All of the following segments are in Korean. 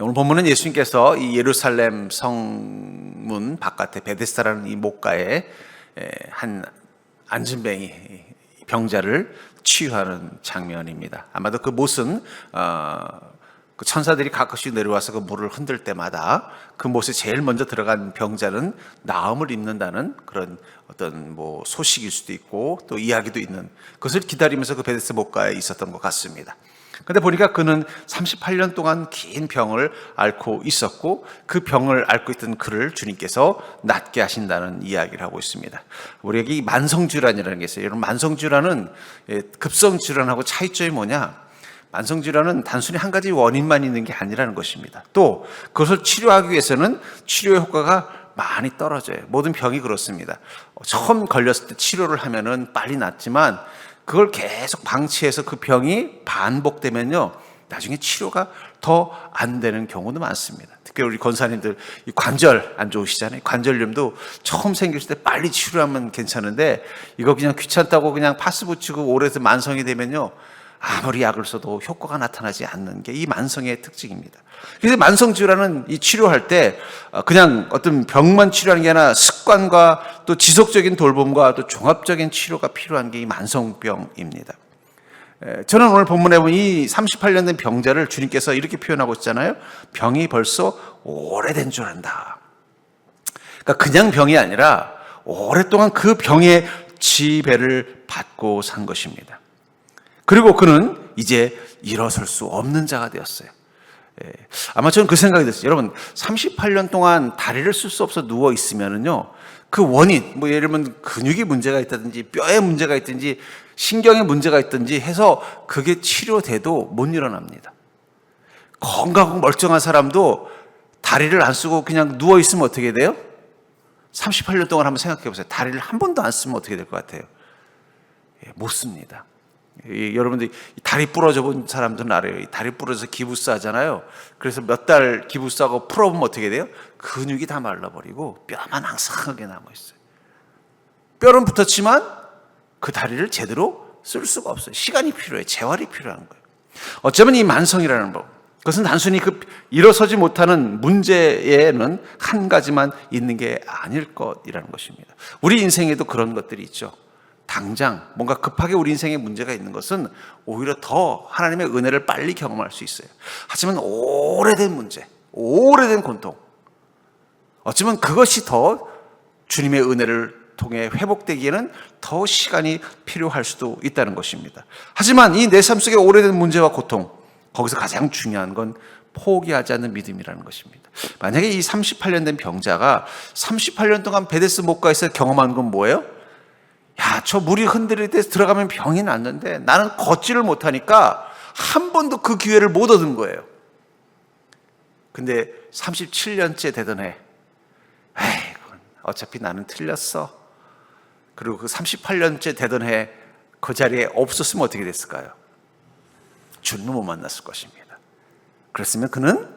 오늘 본문은 예수님께서 이 예루살렘 성문 바깥에 베데스다라는 이 목가에 한 안진뱅이 병자를 치유하는 장면입니다. 아마도 그 못은 그 천사들이 가끔씩 내려와서 그 물을 흔들 때마다 그 못에 제일 먼저 들어간 병자는 나음을 입는다는 그런 어떤 소식일 수도 있고 또 이야기도 있는 그것을 기다리면서 그 베데스다 목가에 있었던 것 같습니다. 근데 보니까 그는 38년 동안 긴 병을 앓고 있었고 그 병을 앓고 있던 그를 주님께서 낫게 하신다는 이야기를 하고 있습니다. 우리에게 이 만성질환이라는 게 있어요. 여러분, 만성질환은 급성질환하고 차이점이 뭐냐? 만성질환은 단순히 한 가지 원인만 있는 게 아니라는 것입니다. 또 그것을 치료하기 위해서는 치료 효과가 많이 떨어져요. 모든 병이 그렇습니다. 처음 걸렸을 때 치료를 하면은 빨리 낫지만 그걸 계속 방치해서 그 병이 반복되면요, 나중에 치료가 더 안 되는 경우도 많습니다. 특히 우리 권사님들 이 관절 안 좋으시잖아요. 관절염도 처음 생겼을 때 빨리 치료하면 괜찮은데 이거 그냥 귀찮다고 그냥 파스 붙이고 오래서 만성이 되면요, 아무리 약을 써도 효과가 나타나지 않는 게 이 만성의 특징입니다. 그래서 만성 질환은 이 치료할 때 그냥 어떤 병만 치료하는 게 아니라 습관과 또 지속적인 돌봄과 또 종합적인 치료가 필요한 게 이 만성병입니다. 저는 오늘 본문에 보면 이 38년 된 병자를 주님께서 이렇게 표현하고 있잖아요. 병이 벌써 오래된 줄 안다. 그러니까 그냥 병이 아니라 오랫동안 그 병의 지배를 받고 산 것입니다. 그리고 그는 이제 일어설 수 없는 자가 되었어요. 아마 저는 그 생각이 됐어요. 여러분, 38년 동안 다리를 쓸 수 없어 누워 있으면은요, 그 원인, 예를 들면 근육이 문제가 있다든지 뼈에 문제가 있든지 신경에 문제가 있든지 해서 그게 치료돼도 못 일어납니다. 건강하고 멀쩡한 사람도 다리를 안 쓰고 그냥 누워 있으면 어떻게 돼요? 38년 동안 한번 생각해 보세요. 다리를 한 번도 안 쓰면 어떻게 될 것 같아요? 못 씁니다. 여러분들 다리 부러져 본 사람들은 알아요. 다리 부러져서 기부스 하잖아요. 그래서 몇 달 기부스 하고 풀어보면 어떻게 돼요? 근육이 다 말라버리고 뼈만 항상하게 남아있어요. 뼈는 붙었지만 그 다리를 제대로 쓸 수가 없어요. 시간이 필요해요. 재활이 필요한 거예요. 어쩌면 이 만성이라는 법, 그것은 단순히 그 일어서지 못하는 문제에는 한 가지만 있는 게 아닐 것이라는 것입니다. 우리 인생에도 그런 것들이 있죠. 당장 뭔가 급하게 우리 인생에 문제가 있는 것은 오히려 더 하나님의 은혜를 빨리 경험할 수 있어요. 하지만 오래된 문제, 오래된 고통, 어쩌면 그것이 더 주님의 은혜를 통해 회복되기에는 더 시간이 필요할 수도 있다는 것입니다. 하지만 이 내 삶 속의 오래된 문제와 고통, 거기서 가장 중요한 건 포기하지 않는 믿음이라는 것입니다. 만약에 이 38년 된 병자가 38년 동안 베데스다 목가에서 경험한 건 뭐예요? 야, 저 물이 흔들릴 때 들어가면 병이 낫는데 나는 걷지를 못하니까 한 번도 그 기회를 못 얻은 거예요. 근데 37년째 되던 해, 에이, 어차피 나는 틀렸어. 그리고 그 38년째 되던 해 그 자리에 없었으면 어떻게 됐을까요? 주님을 못 만났을 것입니다. 그랬으면 그는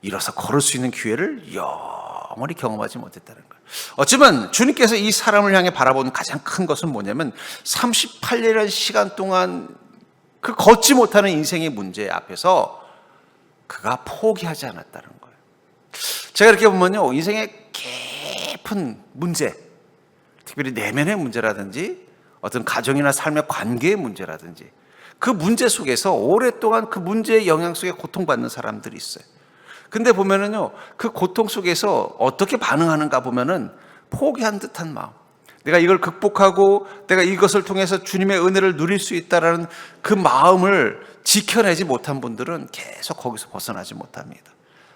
일어서 걸을 수 있는 기회를 영원히 경험하지 못했다는 거예요. 어쩌면 주님께서 이 사람을 향해 바라보는 가장 큰 것은 뭐냐면 38년이라는 시간 동안 그 걷지 못하는 인생의 문제 앞에서 그가 포기하지 않았다는 거예요. 제가 이렇게 보면요, 인생의 깊은 문제, 특별히 내면의 문제라든지 어떤 가정이나 삶의 관계의 문제라든지 그 문제 속에서 오랫동안 그 문제의 영향 속에 고통받는 사람들이 있어요. 근데 보면은요, 그 고통 속에서 어떻게 반응하는가 보면은 포기한 듯한 마음, 내가 이걸 극복하고 내가 이것을 통해서 주님의 은혜를 누릴 수 있다라는 그 마음을 지켜내지 못한 분들은 계속 거기서 벗어나지 못합니다.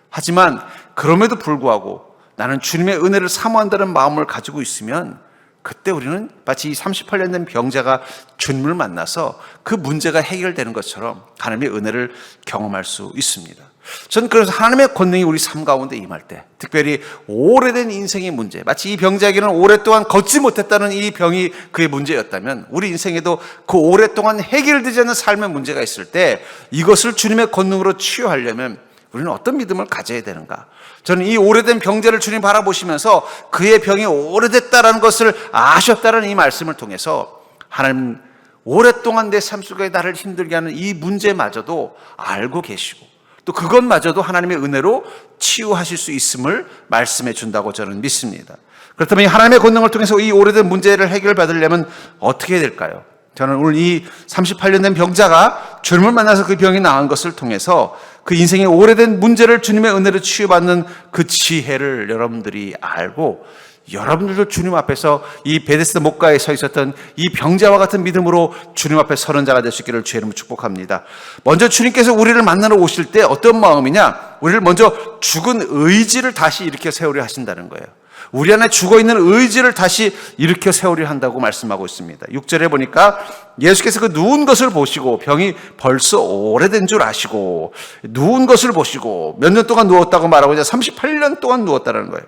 하지만 그럼에도 불구하고 나는 주님의 은혜를 사모한다는 마음을 가지고 있으면 그때 우리는 마치 이 38년 된 병자가 주님을 만나서 그 문제가 해결되는 것처럼 하나님의 은혜를 경험할 수 있습니다. 저는 그래서 하나님의 권능이 우리 삶 가운데 임할 때, 특별히 오래된 인생의 문제, 마치 이 병자에게는 오랫동안 걷지 못했다는 이 병이 그의 문제였다면 우리 인생에도 그 오랫동안 해결되지 않는 삶의 문제가 있을 때 이것을 주님의 권능으로 치유하려면 우리는 어떤 믿음을 가져야 되는가? 저는 이 오래된 병자를 주님 바라보시면서 그의 병이 오래됐다는 것을 아셨다는 이 말씀을 통해서 하나님 오랫동안 내 삶 속에 나를 힘들게 하는 이 문제마저도 알고 계시고 또 그것마저도 하나님의 은혜로 치유하실 수 있음을 말씀해 준다고 저는 믿습니다. 그렇다면 이 하나님의 권능을 통해서 이 오래된 문제를 해결받으려면 어떻게 해야 될까요? 저는 오늘 이 38년 된 병자가 주님을 만나서 그 병이 나은 것을 통해서 그 인생의 오래된 문제를 주님의 은혜로 치유받는 그 지혜를 여러분들이 알고 여러분들도 주님 앞에서 이 베데스다 목가에 서 있었던 이 병자와 같은 믿음으로 주님 앞에 서는 자가 될 수 있기를 주의 이름으로 축복합니다. 먼저 주님께서 우리를 만나러 오실 때 어떤 마음이냐? 우리를 먼저 죽은 의지를 다시 일으켜 세우려 하신다는 거예요. 우리 안에 죽어있는 의지를 다시 일으켜 세우려 한다고 말씀하고 있습니다. 6절에 보니까 예수께서 그 누운 것을 보시고 병이 벌써 오래된 줄 아시고 누운 것을 보시고 몇 년 동안 누웠다고 말하고 이제 38년 동안 누웠다는 거예요.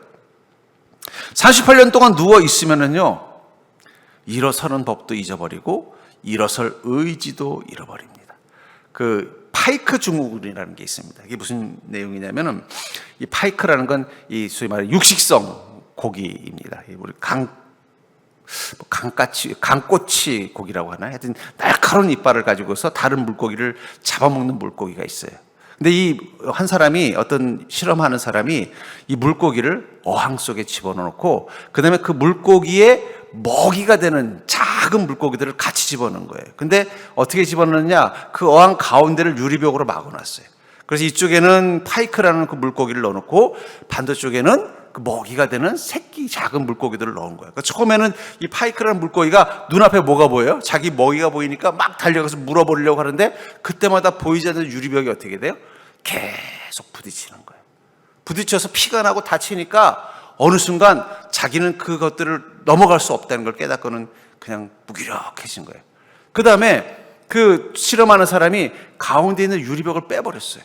38년 동안 누워 있으면은요, 일어서는 법도 잊어버리고 일어설 의지도 잃어버립니다. 그 파이크 증후군이라는 게 있습니다. 이게 무슨 내용이냐면은 이 파이크라는 건 이 소위 말해 육식성 고기입니다. 우리 강꼬치 고기라고 하나요? 하여튼 날카로운 이빨을 가지고서 다른 물고기를 잡아먹는 물고기가 있어요. 근데 이 한 사람이 어떤 실험하는 사람이 이 물고기를 어항 속에 집어넣고 그다음에 그 물고기에 먹이가 되는 작은 물고기들을 같이 집어넣은 거예요. 근데 어떻게 집어넣느냐? 그 어항 가운데를 유리벽으로 막아놨어요. 그래서 이쪽에는 파이크라는 그 물고기를 넣어놓고 반대쪽에는 그 먹이가 되는 새끼 작은 물고기들을 넣은 거예요. 그러니까 처음에는 이 파이크라는 물고기가 눈앞에 뭐가 보여요? 자기 먹이가 보이니까 막 달려가서 물어보려고 하는데 그때마다 보이지 않는 유리벽이 어떻게 돼요? 계속 부딪히는 거예요. 부딪혀서 피가 나고 다치니까 어느 순간 자기는 그것들을 넘어갈 수 없다는 걸 깨닫고는 그냥 무기력해진 거예요. 그 다음에 그 실험하는 사람이 가운데 있는 유리벽을 빼버렸어요.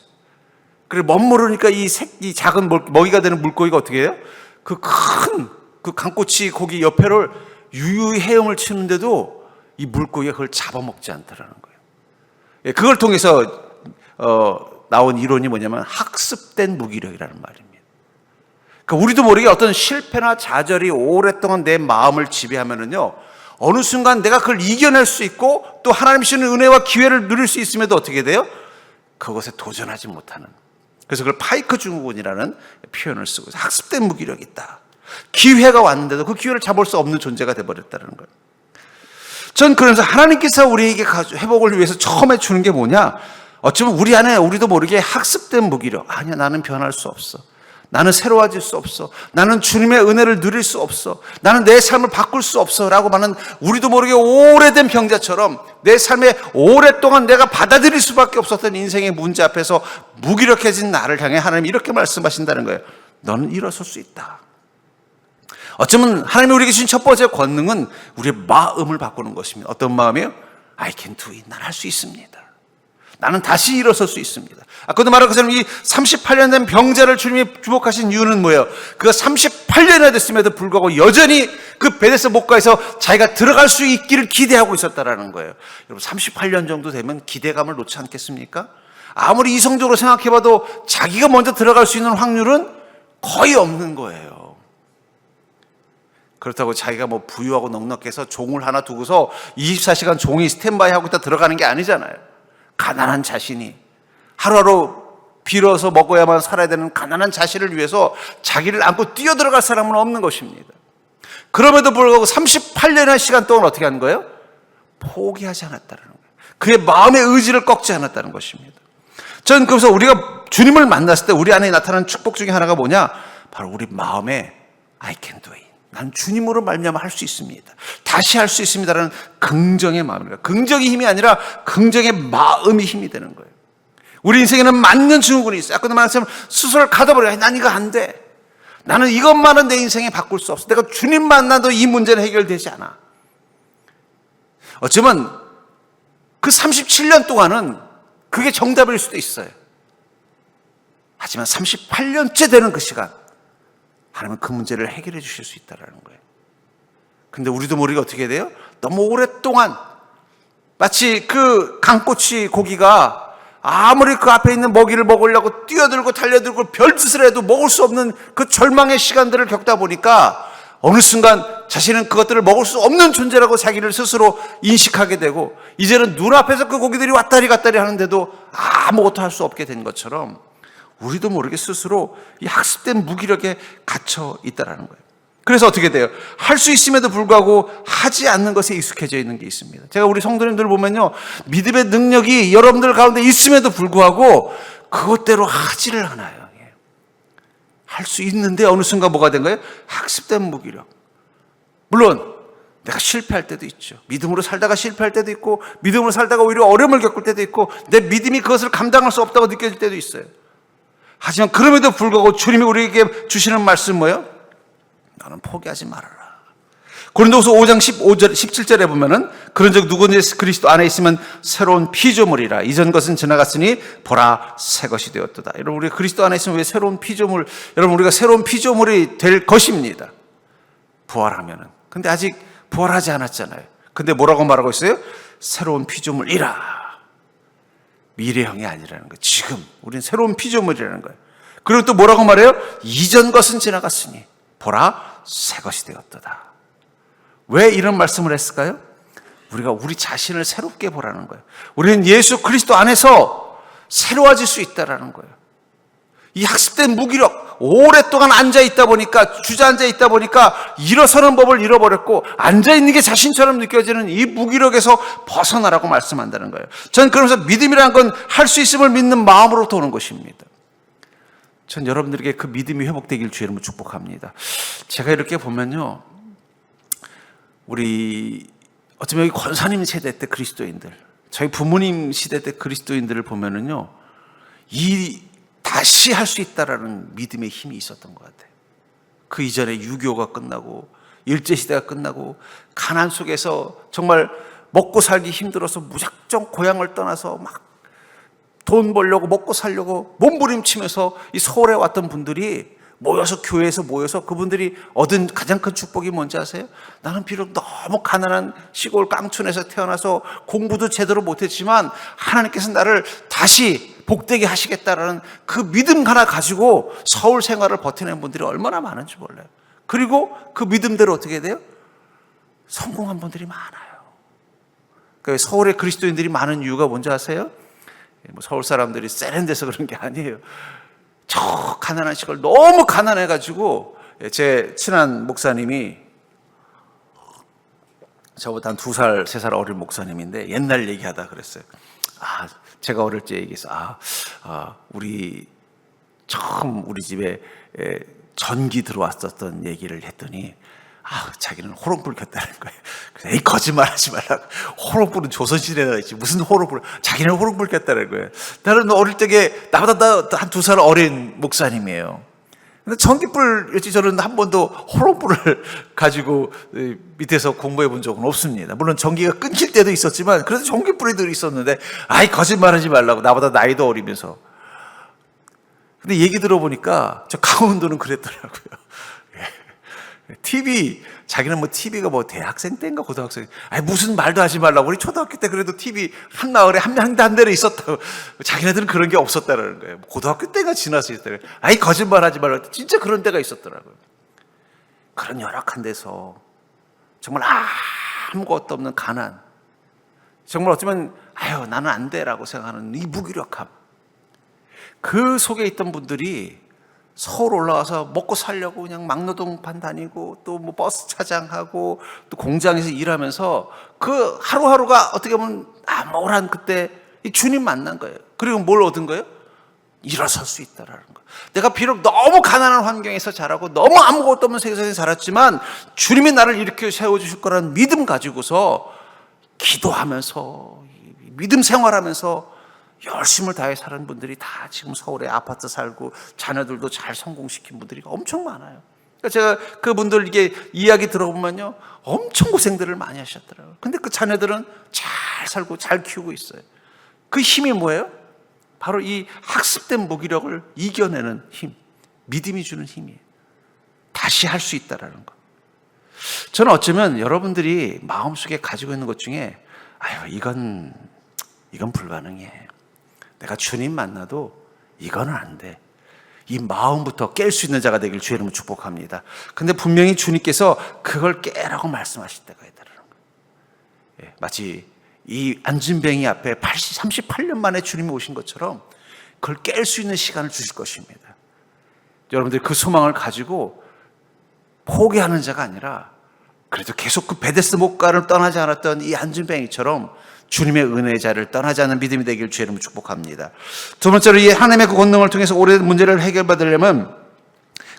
그리고 멋모르니까 이 작은 먹이가 되는 물고기가 어떻게 해요? 그 큰 강꼬치 고기 옆에를 유유히 헤엄을 치는데도 이 물고기가 그걸 잡아먹지 않더라는 거예요. 그걸 통해서 나온 이론이 뭐냐면 학습된 무기력이라는 말입니다. 그러니까 우리도 모르게 어떤 실패나 좌절이 오랫동안 내 마음을 지배하면은요, 어느 순간 내가 그걸 이겨낼 수 있고 또 하나님 주시는 은혜와 기회를 누릴 수 있음에도 어떻게 돼요? 그것에 도전하지 못하는. 그래서 그걸 파이크 증후군이라는 표현을 쓰고 있어요. 학습된 무기력이 있다. 기회가 왔는데도 그 기회를 잡을 수 없는 존재가 되어버렸다는 거예요. 전 그러면서 하나님께서 우리에게 회복을 위해서 처음에 주는 게 뭐냐? 어쩌면 우리 안에 우리도 모르게 학습된 무기력. 아니야, 나는 변할 수 없어. 나는 새로워질 수 없어. 나는 주님의 은혜를 누릴 수 없어. 나는 내 삶을 바꿀 수 없어. 라고 하는 우리도 모르게 오래된 병자처럼 내 삶에 오랫동안 내가 받아들일 수밖에 없었던 인생의 문제 앞에서 무기력해진 나를 향해 하나님이 이렇게 말씀하신다는 거예요. 너는 일어설 수 있다. 어쩌면 하나님이 우리에게 주신 첫 번째 권능은 우리의 마음을 바꾸는 것입니다. 어떤 마음이에요? I can do it. 난 할 수 있습니다. 나는 다시 일어설 수 있습니다. 아까도 말한 것처럼 이 38년 된 병자를 주님이 주목하신 이유는 뭐예요? 그가 38년이나 됐음에도 불구하고 여전히 그 베데스다 목가에서 자기가 들어갈 수 있기를 기대하고 있었다라는 거예요. 여러분 38년 정도 되면 기대감을 놓지 않겠습니까? 아무리 이성적으로 생각해봐도 자기가 먼저 들어갈 수 있는 확률은 거의 없는 거예요. 그렇다고 자기가 뭐 부유하고 넉넉해서 종을 하나 두고서 24시간 종이 스탠바이 하고 있다 들어가는 게 아니잖아요. 가난한 자신이 하루하루 빌어서 먹어야만 살아야 되는 가난한 자신을 위해서 자기를 안고 뛰어들어갈 사람은 없는 것입니다. 그럼에도 불구하고 38년의 시간 동안 어떻게 한 거예요? 포기하지 않았다는 거예요. 그의 마음의 의지를 꺾지 않았다는 것입니다. 저는 그래서 우리가 주님을 만났을 때 우리 안에 나타나는 축복 중에 하나가 뭐냐? 바로 우리 마음에 I can do it. 난 주님으로 말미암아 할 수 있습니다. 다시 할 수 있습니다라는 긍정의 마음입니다. 긍정의 힘이 아니라 긍정의 마음이 힘이 되는 거예요. 우리 인생에는 맞는 증후군이 있어요. 아까도 말했지만 스스로를 가둬버려요. 난 이거 안 돼. 나는 이것만은 내 인생에 바꿀 수 없어. 내가 주님 만나도 이 문제는 해결되지 않아. 어쩌면 그 37년 동안은 그게 정답일 수도 있어요. 하지만 38년째 되는 그 시간 하나님은 그 문제를 해결해 주실 수 있다는 거예요. 근데 우리도 모르게 어떻게 돼요? 너무 오랫동안 마치 그 강꼬치 고기가 아무리 그 앞에 있는 먹이를 먹으려고 뛰어들고 달려들고 별짓을 해도 먹을 수 없는 그 절망의 시간들을 겪다 보니까 어느 순간 자신은 그것들을 먹을 수 없는 존재라고 자기를 스스로 인식하게 되고, 이제는 눈앞에서 그 고기들이 왔다리 갔다리 하는데도 아무것도 할 수 없게 된 것처럼 우리도 모르게 스스로 이 학습된 무기력에 갇혀 있다라는 거예요. 그래서 어떻게 돼요? 할 수 있음에도 불구하고 하지 않는 것에 익숙해져 있는 게 있습니다. 제가 우리 성도님들 보면요, 믿음의 능력이 여러분들 가운데 있음에도 불구하고 그것대로 하지를 않아요. 할 수 있는데 어느 순간 뭐가 된 거예요? 학습된 무기력. 물론 내가 실패할 때도 있죠. 믿음으로 살다가 실패할 때도 있고, 믿음으로 살다가 오히려 어려움을 겪을 때도 있고, 내 믿음이 그것을 감당할 수 없다고 느껴질 때도 있어요. 하지만 그럼에도 불구하고 주님이 우리에게 주시는 말씀 뭐예요? 너는 포기하지 말아라. 고린도후서 5장 15절, 17절에 보면은 그런 적 누구든지 그리스도 안에 있으면 새로운 피조물이라. 이전 것은 지나갔으니 보라 새 것이 되었도다. 여러분, 우리가 그리스도 안에 있으면 왜 새로운 피조물, 여러분, 우리가 새로운 피조물이 될 것입니다. 부활하면은. 근데 아직 부활하지 않았잖아요. 근데 뭐라고 말하고 있어요? 새로운 피조물이라. 미래형이 아니라는 거예요. 지금 우리는 새로운 피조물이라는 거예요. 그리고 또 뭐라고 말해요? 이전 것은 지나갔으니 보라 새 것이 되었도다. 왜 이런 말씀을 했을까요? 우리가 우리 자신을 새롭게 보라는 거예요. 우리는 예수 그리스도 안에서 새로워질 수 있다라는 거예요. 이 학습된 무기력, 오랫동안 앉아있다 보니까, 주저앉아 있다 보니까 일어서는 법을 잃어버렸고, 앉아있는 게 자신처럼 느껴지는 이 무기력에서 벗어나라고 말씀한다는 거예요. 저는 그러면서 믿음이라는 건 할 수 있음을 믿는 마음으로부터 오는 것입니다. 전 여러분들에게 그 믿음이 회복되길 주의 이름으로 축복합니다. 제가 이렇게 보면요, 우리 어쩌면 여기 권사님 세대 때 그리스도인들, 저희 부모님 시대 때 그리스도인들을 보면은요, 이 다시 할 수 있다라는 믿음의 힘이 있었던 것 같아요. 그 이전에 유교가 끝나고 일제시대가 끝나고 가난 속에서 정말 먹고 살기 힘들어서 무작정 고향을 떠나서 막 돈 벌려고 먹고 살려고 몸부림치면서 이 서울에 왔던 분들이 모여서, 교회에서 모여서 그분들이 얻은 가장 큰 축복이 뭔지 아세요? 나는 비록 너무 가난한 시골 깡촌에서 태어나서 공부도 제대로 못했지만 하나님께서 나를 다시 복되게 하시겠다라는 그 믿음 하나 가지고 서울 생활을 버티는 분들이 얼마나 많은지 몰라요. 그리고 그 믿음대로 어떻게 돼요? 성공한 분들이 많아요. 그러니까 서울에 그리스도인들이 많은 이유가 뭔지 아세요? 서울 사람들이 세련돼서 그런 게 아니에요. 저 가난한 시골 너무 가난해가지고, 제 친한 목사님이 저보다 한 2살, 3살 어린 목사님인데 옛날 얘기하다 그랬어요. 제가 어릴 때 얘기해서 우리 처음 우리 집에 전기 들어왔었던 얘기를 했더니 자기는 호롱불 켰다는 거예요. 그래서 에이, 거짓말하지 말라고. 호롱불은 조선시대에 있지 무슨 호롱불. 자기는 호롱불 켰다는 거예요. 나는 어릴 적에 나보다 한 2살 어린 목사님이에요. 근데 전기불이었지 저는 한 번도 호롱불을 가지고 밑에서 공부해 본 적은 없습니다. 물론 전기가 끊길 때도 있었지만 그래도 전기불이 늘 있었는데 아이, 거짓말하지 말라고. 나보다 나이도 어리면서. 근데 얘기 들어보니까 저 강원도는 그랬더라고요. TV, 자기는 TV가 대학생 때인가 고등학생, 무슨 말도 하지 말라고. 우리 초등학교 때 그래도 TV 한 마을에 한 대를 있었다고. 자기네들은 그런 게 없었다라는 거예요. 고등학교 때가 지나서 있었다고. 거짓말 하지 말라고. 진짜 그런 데가 있었더라고요. 그런 열악한 데서 정말 아무것도 없는 가난, 정말 어쩌면 나는 안 돼라고 생각하는 이 무기력함, 그 속에 있던 분들이 서울 올라와서 먹고 살려고 그냥 막노동판 다니고 또 버스 차장하고 또 공장에서 일하면서 그 하루하루가 어떻게 보면 암울한 그때 이 주님 만난 거예요. 그리고 뭘 얻은 거예요? 일어설 수 있다라는 거. 내가 비록 너무 가난한 환경에서 자라고 너무 아무것도 없는 세상에 자랐지만 주님이 나를 이렇게 세워주실 거라는 믿음 가지고서 기도하면서 믿음 생활하면서 열심을 다해 사는 분들이 다 지금 서울에 아파트 살고 자녀들도 잘 성공시킨 분들이 엄청 많아요. 그러니까 제가 그분들 이게 이야기 들어보면요, 엄청 고생들을 많이 하셨더라고요. 근데 그 자녀들은 잘 살고 잘 키우고 있어요. 그 힘이 뭐예요? 바로 이 학습된 무기력을 이겨내는 힘, 믿음이 주는 힘이에요. 다시 할 수 있다라는 거. 저는 어쩌면 여러분들이 마음속에 가지고 있는 것 중에 이건 불가능해. 내가 주님 만나도 이거는 안 돼. 이 마음부터 깰 수 있는 자가 되길 주의 이름으로 축복합니다. 근데 분명히 주님께서 그걸 깨라고 말씀하실 때가 있다는 거예요. 마치 이 안진뱅이 앞에 38년 만에 주님이 오신 것처럼 그걸 깰 수 있는 시간을 주실 것입니다. 여러분들이 그 소망을 가지고 포기하는 자가 아니라 그래도 계속 그 베데스 목가를 떠나지 않았던 이 안진뱅이처럼 주님의 은혜의 자를 떠나지 않는 믿음이 되길 주의 이름으로 축복합니다. 두 번째로 이 하나님의 그 권능을 통해서 오래된 문제를 해결받으려면,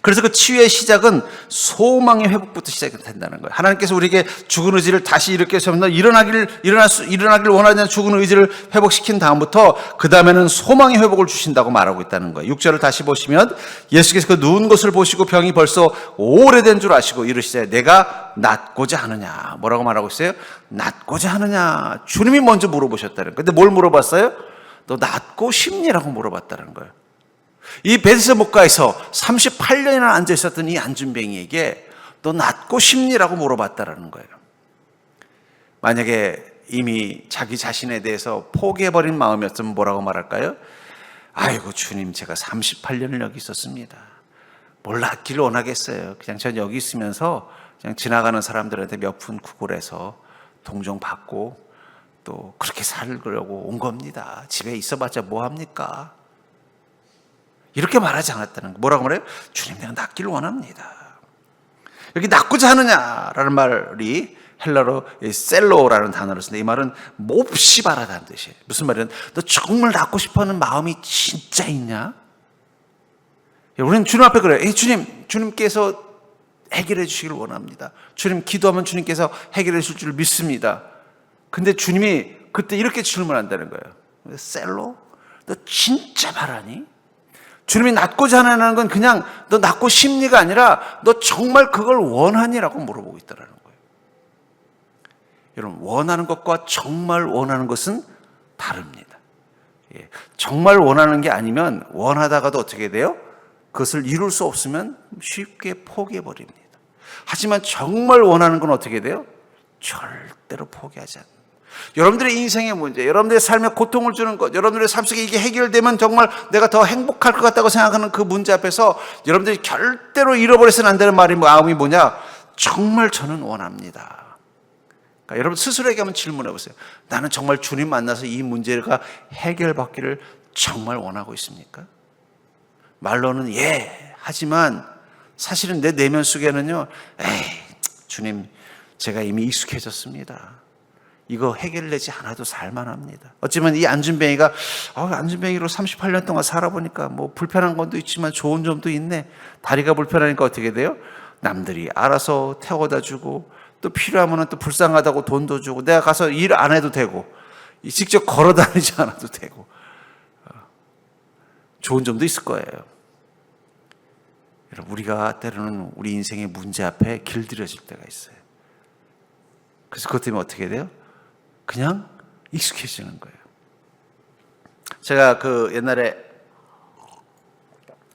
그래서 그 치유의 시작은 소망의 회복부터 시작이 된다는 거예요. 하나님께서 우리에게 죽은 의지를 다시 일으켜서 일어나길 원하는 죽은 의지를 회복시킨 다음부터 그 다음에는 소망의 회복을 주신다고 말하고 있다는 거예요. 6절을 다시 보시면 예수께서 그 누운 것을 보시고 병이 벌써 오래된 줄 아시고 이르시되 내가 낫고자 하느냐. 뭐라고 말하고 있어요? 낫고자 하느냐. 주님이 먼저 물어보셨다는 거예요. 근데 뭘 물어봤어요? 너 낫고 싶니라고 물어봤다는 거예요. 이 베데스다 목가에서 38년이나 앉아 있었던 이 안진뱅이에게 너 낫고 싶니라고 물어봤다라는 거예요. 만약에 이미 자기 자신에 대해서 포기해버린 마음이었으면 뭐라고 말할까요? 아이고 주님, 제가 38년을 여기 있었습니다. 뭘 낫기를 원하겠어요. 그냥 전 여기 있으면서 그냥 지나가는 사람들한테 몇 푼 구걸해서 동정 받고 또 그렇게 살려고 온 겁니다. 집에 있어봤자 뭐합니까? 이렇게 말하지 않았다는 거. 뭐라고 말해요? 주님, 내가 낫기를 원합니다. 여기 낫고자 하느냐라는 말이 헬라로 셀로라는 단어를 쓰는데 이 말은 몹시 바라다는 뜻이에요. 무슨 말이냐면 너 정말 낫고 싶어하는 마음이 진짜 있냐? 우리는 주님 앞에 그래요. 주님께서 해결해 주시길 원합니다. 주님, 기도하면 주님께서 해결해 주실 줄 믿습니다. 근데 주님이 그때 이렇게 질문한다는 거예요. 셀로? 너 진짜 바라니? 주님이 낫고자 하는 건 그냥 너 낫고 싶니가 아니라 너 정말 그걸 원하니라고 물어보고 있다는 거예요. 여러분, 원하는 것과 정말 원하는 것은 다릅니다. 정말 원하는 게 아니면 원하다가도 어떻게 돼요? 그것을 이룰 수 없으면 쉽게 포기해버립니다. 하지만 정말 원하는 건 어떻게 돼요? 절대로 포기하지 않습니다. 여러분들의 인생의 문제, 여러분들의 삶에 고통을 주는 것, 여러분들의 삶 속에 이게 해결되면 정말 내가 더 행복할 것 같다고 생각하는 그 문제 앞에서 여러분들이 절대로 잃어버려서는 안 되는 마음이 뭐냐? 정말 저는 원합니다. 그러니까 여러분 스스로에게 한번 질문해 보세요. 나는 정말 주님 만나서 이 문제가 해결받기를 정말 원하고 있습니까? 말로는 예, 하지만 사실은 내 내면 속에는요, 주님, 제가 이미 익숙해졌습니다. 이거 해결되지 않아도 살만합니다. 어쩌면 이 안진뱅이가 안진뱅이로 38년 동안 살아보니까 뭐 불편한 것도 있지만 좋은 점도 있네. 다리가 불편하니까 어떻게 돼요? 남들이 알아서 태워다 주고 또 필요하면 또 불쌍하다고 돈도 주고 내가 가서 일 안 해도 되고 직접 걸어 다니지 않아도 되고 좋은 점도 있을 거예요. 여러분, 우리가 때로는 우리 인생의 문제 앞에 길들여질 때가 있어요. 그래서 그것 때문에 어떻게 돼요? 그냥 익숙해지는 거예요. 제가 그 옛날에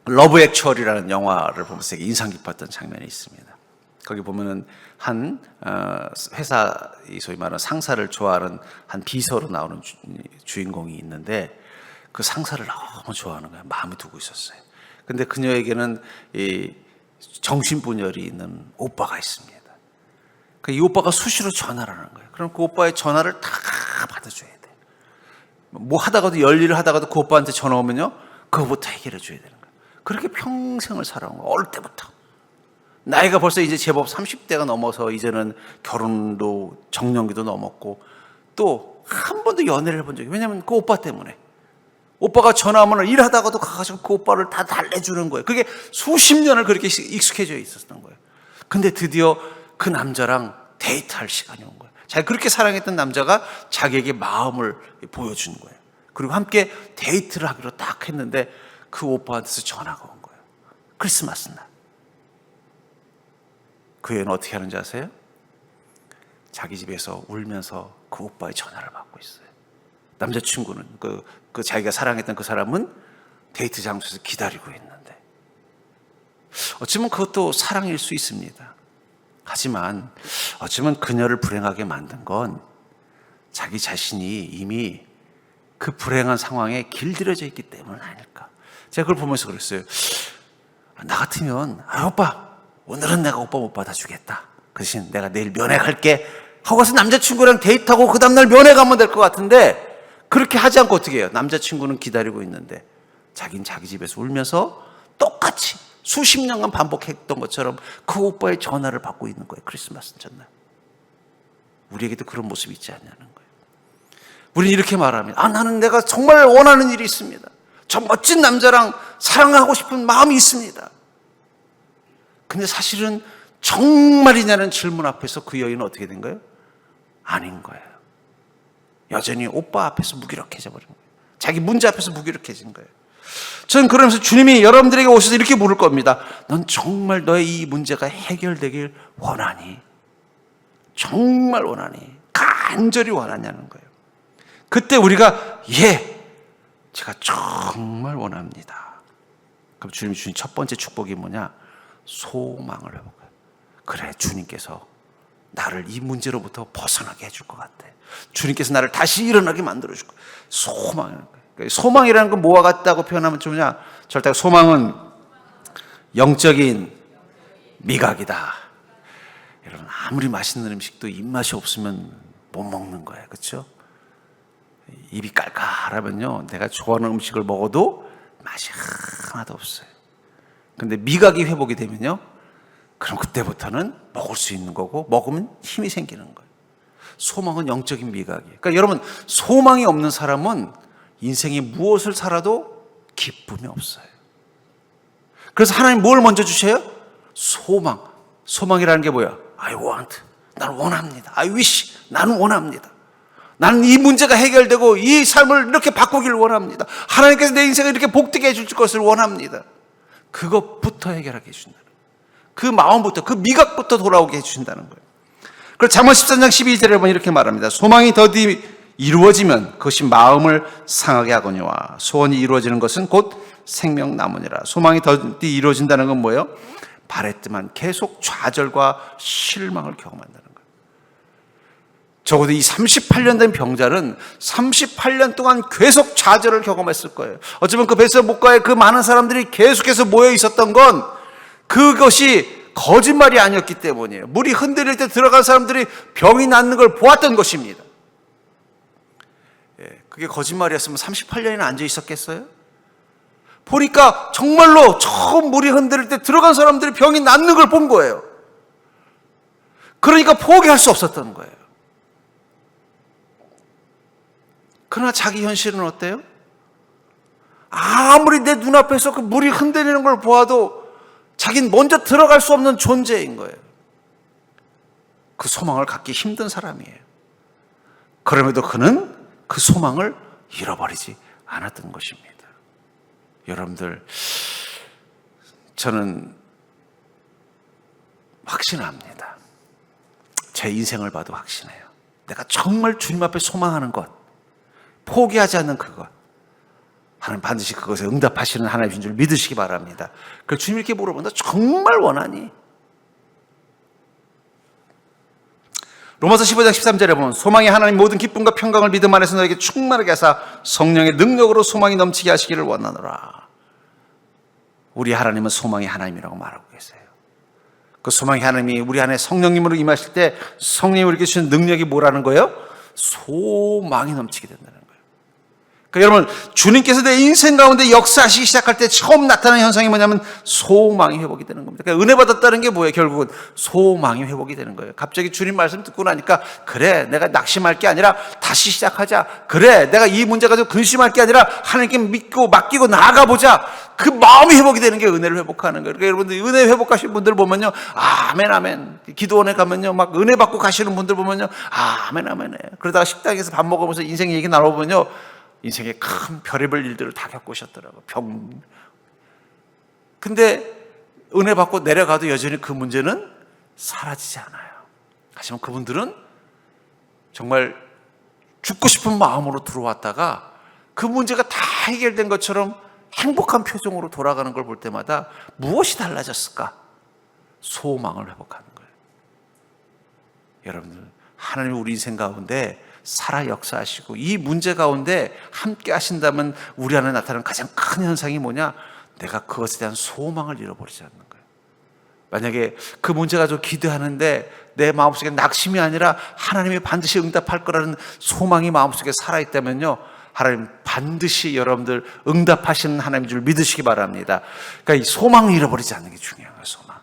러브 액츄얼이라는 영화를 보면서 되게 인상 깊었던 장면이 있습니다. 거기 보면은 한 회사, 소위 말하는 상사를 좋아하는 한 비서로 나오는 주인공이 있는데 그 상사를 너무 좋아하는 거예요. 마음에 두고 있었어요. 근데 그녀에게는 이 정신분열이 있는 오빠가 있습니다. 이 오빠가 수시로 전화를 하는 거예요. 그럼 그 오빠의 전화를 다 받아줘야 돼요. 뭐 하다가도 열일을 하다가도 그 오빠한테 전화 오면요, 그거부터 해결해 줘야 되는 거예요. 그렇게 평생을 살아온 거예요. 어릴 때부터. 나이가 벌써 이제 제법 30대가 넘어서 이제는 결혼도 정년기도 넘었고 또 한 번도 연애를 해본 적이, 왜냐하면 그 오빠 때문에. 오빠가 전화하면 일하다가도 가가지고 그 오빠를 다 달래주는 거예요. 그게 수십 년을 그렇게 익숙해져 있었던 거예요. 근데 드디어 그 남자랑 데이트할 시간이 온 거예요. 자기 그렇게 사랑했던 남자가 자기에게 마음을 보여준 거예요. 그리고 함께 데이트를 하기로 딱 했는데 그 오빠한테서 전화가 온 거예요. 크리스마스 날. 그 애는 어떻게 하는지 아세요? 자기 집에서 울면서 그 오빠의 전화를 받고 있어요. 남자친구는 그 자기가 사랑했던 그 사람은 데이트 장소에서 기다리고 있는데, 어쩌면 그것도 사랑일 수 있습니다. 하지만 어쩌면 그녀를 불행하게 만든 건 자기 자신이 이미 그 불행한 상황에 길들여져 있기 때문 아닐까. 제가 그걸 보면서 그랬어요. 나 같으면 오빠 오늘은 내가 오빠 못 받아주겠다. 그 대신 내가 내일 면회 갈게 하고 가서 남자친구랑 데이트하고 그 다음날 면회 가면 될 것 같은데 그렇게 하지 않고 어떻게 해요? 남자친구는 기다리고 있는데 자기는 자기 집에서 울면서 똑같이 수십 년간 반복했던 것처럼 그 오빠의 전화를 받고 있는 거예요. 크리스마스 전날. 우리에게도 그런 모습이 있지 않냐는 거예요. 우리는 이렇게 말합니다. 나는 내가 정말 원하는 일이 있습니다. 저 멋진 남자랑 사랑하고 싶은 마음이 있습니다. 근데 사실은 정말이냐는 질문 앞에서 그 여인은 어떻게 된 거예요? 아닌 거예요. 여전히 오빠 앞에서 무기력해져 버린 거예요. 자기 문제 앞에서 무기력해진 거예요. 저는 그러면서 주님이 여러분들에게 오셔서 이렇게 물을 겁니다. 넌 정말 너의 이 문제가 해결되길 원하니? 정말 원하니? 간절히 원하냐는 거예요. 그때 우리가 제가 정말 원합니다. 그럼 주님이 주신 첫 번째 축복이 뭐냐? 소망을 회복해요. 그래, 주님께서 나를 이 문제로부터 벗어나게 해줄 것 같아. 주님께서 나를 다시 일어나게 만들어줄 거야. 소망이라는 거예요. 소망이라는 건 뭐와 같다고 표현하면 좋으냐? 절대 소망은 영적인 미각이다. 여러분, 아무리 맛있는 음식도 입맛이 없으면 못 먹는 거예요. 그렇죠? 입이 깔깔하면요, 내가 좋아하는 음식을 먹어도 맛이 하나도 없어요. 근데 미각이 회복이 되면요, 그럼 그때부터는 먹을 수 있는 거고 먹으면 힘이 생기는 거예요. 소망은 영적인 미각이에요. 그러니까 여러분, 소망이 없는 사람은 인생이 무엇을 살아도 기쁨이 없어요. 그래서 하나님 뭘 먼저 주셔요? 소망. 소망이라는 게 뭐야? I want. 나는 원합니다. I wish. 나는 원합니다. 나는 이 문제가 해결되고 이 삶을 이렇게 바꾸기를 원합니다. 하나님께서 내 인생을 이렇게 복되게 해줄 것을 원합니다. 그것부터 해결하게 해준다는 거예요. 그 마음부터, 그 미각부터 돌아오게 해주신다는 거예요. 그래서 잠언 13장 12절에 보면 이렇게 말합니다. 소망이 더디 이루어지면 그것이 마음을 상하게 하거니와 소원이 이루어지는 것은 곧 생명나무니라. 소망이 더디 이루어진다는 건 뭐예요? 바랬지만 계속 좌절과 실망을 경험한다는 거예요. 적어도 이 38년 된 병자는 38년 동안 계속 좌절을 경험했을 거예요. 어쩌면 그 벳세다 목가에 그 많은 사람들이 계속해서 모여 있었던 건 그것이 거짓말이 아니었기 때문이에요. 물이 흔들릴 때 들어간 사람들이 병이 낫는 걸 보았던 것입니다. 그게 거짓말이었으면 38년이나 앉아 있었겠어요? 보니까 정말로 처음 물이 흔들릴 때 들어간 사람들이 병이 낫는 걸 본 거예요. 그러니까 포기할 수 없었던 거예요. 그러나 자기 현실은 어때요? 아무리 내 눈앞에서 그 물이 흔들리는 걸 보아도 자기는 먼저 들어갈 수 없는 존재인 거예요. 그 소망을 갖기 힘든 사람이에요. 그럼에도 그는 그 소망을 잃어버리지 않았던 것입니다. 여러분들, 저는 확신합니다. 제 인생을 봐도 확신해요. 내가 정말 주님 앞에 소망하는 것, 포기하지 않는 그것, 하나님 반드시 그것에 응답하시는 하나님인 줄 믿으시기 바랍니다. 그래서 주님 이렇게 물어본다. 정말 원하니? 로마서 15장 13절에 보면 소망이 하나님 모든 기쁨과 평강을 믿음 안에서 너에게 충만하게 하사 성령의 능력으로 소망이 넘치게 하시기를 원하노라. 우리 하나님은 소망이 하나님이라고 말하고 계세요. 그 소망이 하나님이 우리 안에 성령님으로 임하실 때 성령이 우리에게 주신 능력이 뭐라는 거예요? 소망이 넘치게 된다는 거예요. 그러니까 여러분, 주님께서 내 인생 가운데 역사하시기 시작할 때 처음 나타나는 현상이 뭐냐면 소망이 회복이 되는 겁니다. 그러니까 은혜 받았다는 게 뭐예요? 결국은 소망이 회복이 되는 거예요. 갑자기 주님 말씀 듣고 나니까 그래, 내가 낙심할 게 아니라 다시 시작하자. 그래, 내가 이 문제 가지고 근심할 게 아니라 하나님께 믿고 맡기고 나아가보자. 그 마음이 회복이 되는 게 은혜를 회복하는 거예요. 그러니까 여러분들 은혜 회복하신 분들 보면요, 아멘 아멘. 기도원에 가면요, 막 은혜 받고 가시는 분들 보면요, 아멘 아멘. 그러다가 식당에서 밥 먹으면서 인생 얘기 나눠보면요, 인생에 큰 별의별 일들을 다 겪으셨더라고요. 병. 근데 은혜 받고 내려가도 여전히 그 문제는 사라지지 않아요. 하지만 그분들은 정말 죽고 싶은 마음으로 들어왔다가 그 문제가 다 해결된 것처럼 행복한 표정으로 돌아가는 걸 볼 때마다 무엇이 달라졌을까? 소망을 회복하는 거예요. 여러분들, 하나님이 우리 인생 가운데 살아 역사하시고 이 문제 가운데 함께 하신다면 우리 안에 나타나는 가장 큰 현상이 뭐냐? 내가 그것에 대한 소망을 잃어버리지 않는 거예요. 만약에 그 문제 가지고 기도하는데 내 마음속에 낙심이 아니라 하나님이 반드시 응답할 거라는 소망이 마음속에 살아있다면요, 하나님 반드시 여러분들 응답하시는 하나님인 줄 믿으시기 바랍니다. 그러니까 이 소망을 잃어버리지 않는 게 중요한 거예요. 소망.